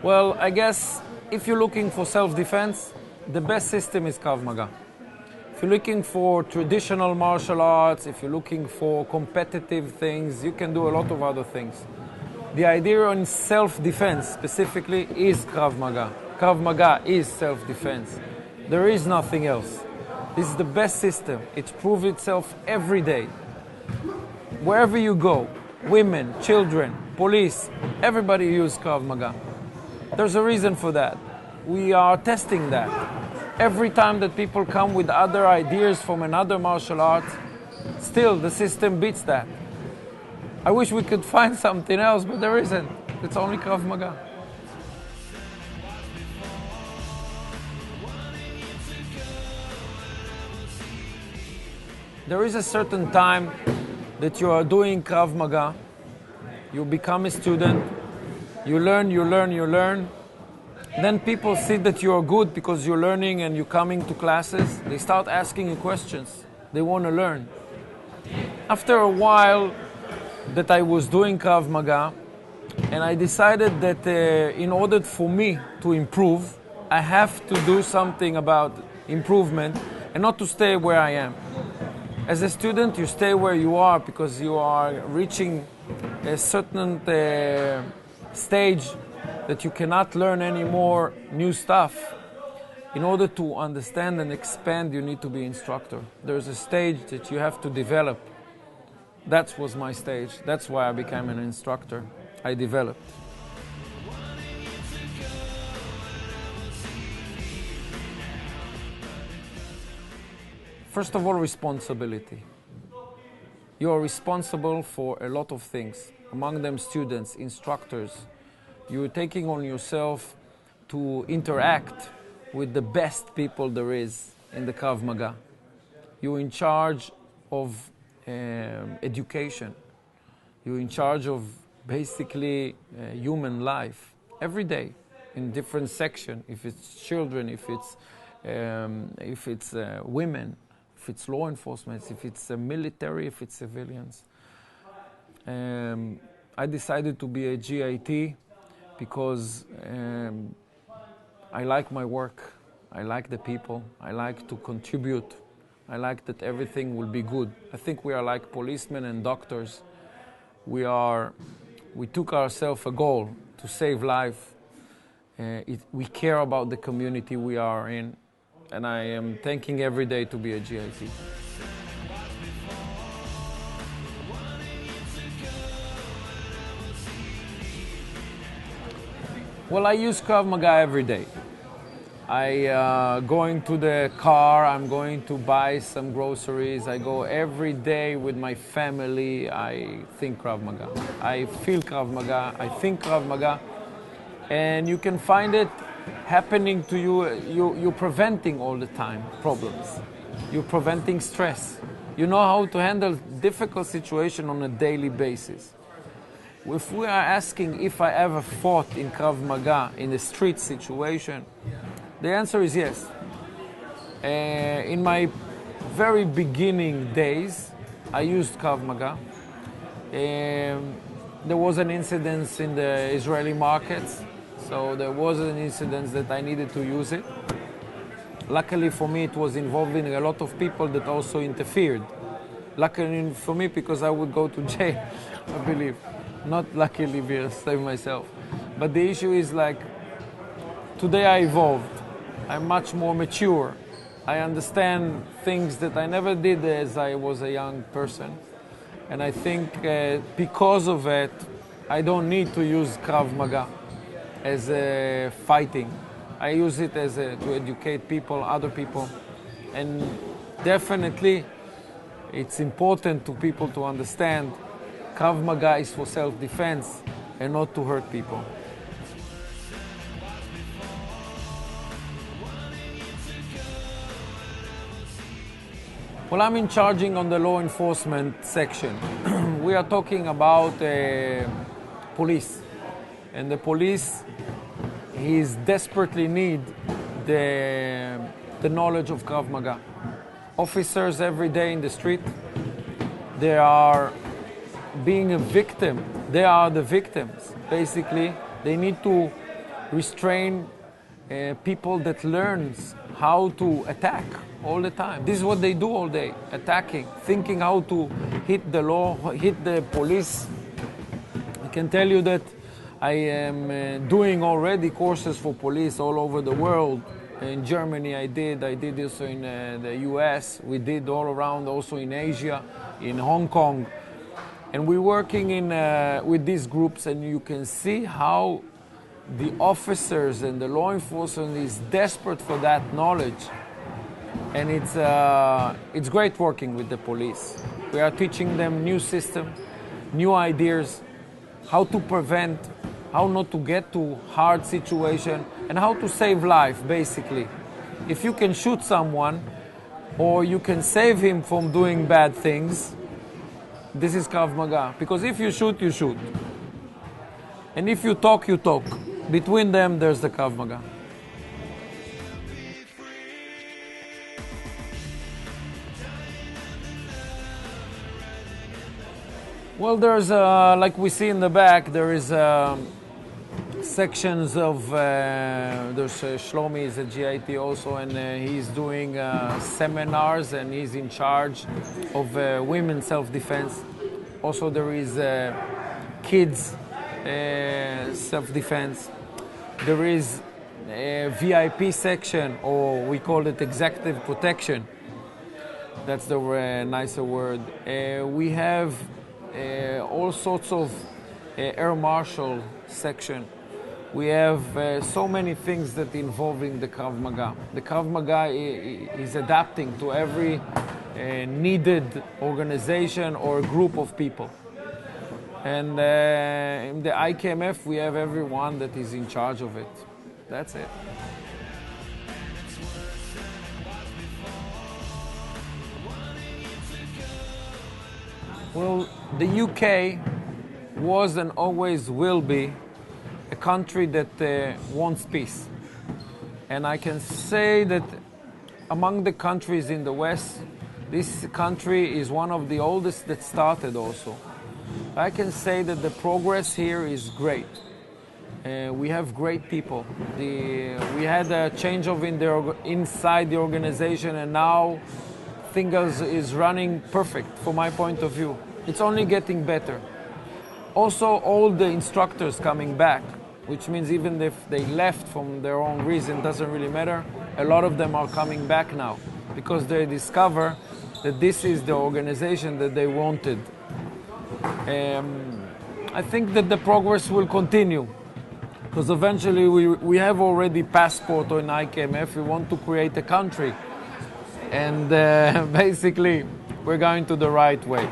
Well, I guess if you're looking for self-defense, the best system is Krav Maga. If you're looking for traditional martial arts, if you're looking for competitive things, you can do a lot of other things. The idea on self-defense specifically is Krav Maga. Krav Maga is self-defense. There is nothing else. This is the best system. It proves itself every day. Wherever you go, women, children, police, everybody uses Krav Maga. There's a reason for that. We are testing that. Every time that people come with other ideas from another martial art, still the system beats that. I wish we could find something else, but there isn't. It's only Krav Maga. There is a certain time that you are doing Krav Maga, you become a student, you learn. Then people see that you are good because you're learning and you're coming to classes. They start asking you questions. They want to learn. After a while that I was doing Krav Maga, and I decided that in order for me to improve, I have to do something about improvement and not to stay where I am. As a student, you stay where you are because you are reaching a certain stage that you cannot learn any more new stuff. In order to understand and expand, you need to be instructor. There's a stage that you have to develop. That was my stage. That's why I became an instructor. I developed. First of all, responsibility. You are responsible for a lot of things, among them students, instructors. You're taking on yourself to interact with the best people there is in the Krav Maga. You're in charge of education. You're in charge of basically human life every day in different sections. If it's children, if it's women, if it's law enforcement, if it's military, if it's civilians. I decided to be a G.I.T. because I like my work, I like the people, I like to contribute, I like that everything will be good. I think we are like policemen and doctors. We took ourselves a goal to save life. We care about the community we are in, and I am thanking every day to be a G.I.T. Well, I use Krav Maga every day. I going to the car, I'm going to buy some groceries. I go every day with my family. I think Krav Maga. I feel Krav Maga. I think Krav Maga. And you can find it happening to you. You're preventing all the time problems. You're preventing stress. You know how to handle difficult situations on a daily basis. If we are asking if I ever fought in Krav Maga in a street situation, the answer is yes. In my very beginning days, I used Krav Maga. There was an incident in the Israeli markets, so there was an incident that I needed to use it. Luckily for me, it was involving a lot of people that also interfered. Luckily for me, because I would go to jail, I believe. Not luckily to save myself. But the issue is like, today I evolved. I'm much more mature. I understand things that I never did as I was a young person. And I think because of it, I don't need to use Krav Maga as fighting. I use it as to educate people, other people. And definitely, it's important to people to understand Krav Maga is for self-defense and not to hurt people. Well, I'm in charging on the law enforcement section. We are talking about police. And the police, he's desperately need the knowledge of Krav Maga. Officers every day in the street, they are being a victim. They are the victims. Basically, they need to restrain people that learns how to attack all the time. This is what they do all day, attacking, thinking how to hit the law, hit the police. I can tell you that I am doing already courses for police all over the world. In Germany I did also in the US, we did all around, also in Asia, in Hong Kong. And we're working with these groups, and you can see how the officers and the law enforcement is desperate for that knowledge. And it's great working with the police. We are teaching them new systems, new ideas, how to prevent, how not to get to hard situation, and how to save life, basically. If you can shoot someone, or you can save him from doing bad things, this is Krav Maga. Because if you shoot, you shoot. And if you talk, you talk. Between them, there's the Krav Maga. Well, there's, like we see in the back, there is sections of, there's Shlomi is a G.I.T also, and he's doing seminars, and he's in charge of women's self-defense. Also there is kids self-defense. There is a VIP section, or we call it executive protection. That's the nicer word. We have all sorts of air marshal section. We have so many things that involving the Krav Maga. The Krav Maga is adapting to every needed organization or group of people. And in the IKMF, we have everyone that is in charge of it. That's it. Well, the UK was and always will be a country that wants peace. And I can say that among the countries in the West, this country is one of the oldest that started also. I can say that the progress here is great. We have great people. We had a change inside the organization, and now things is running perfect from my point of view. It's only getting better. Also, all the instructors coming back, which means even if they left from their own reason, doesn't really matter. A lot of them are coming back now because they discover that this is the organization that they wanted. I think that the progress will continue because eventually we have already passport on IKMF. We want to create a country, and basically we're going to the right way.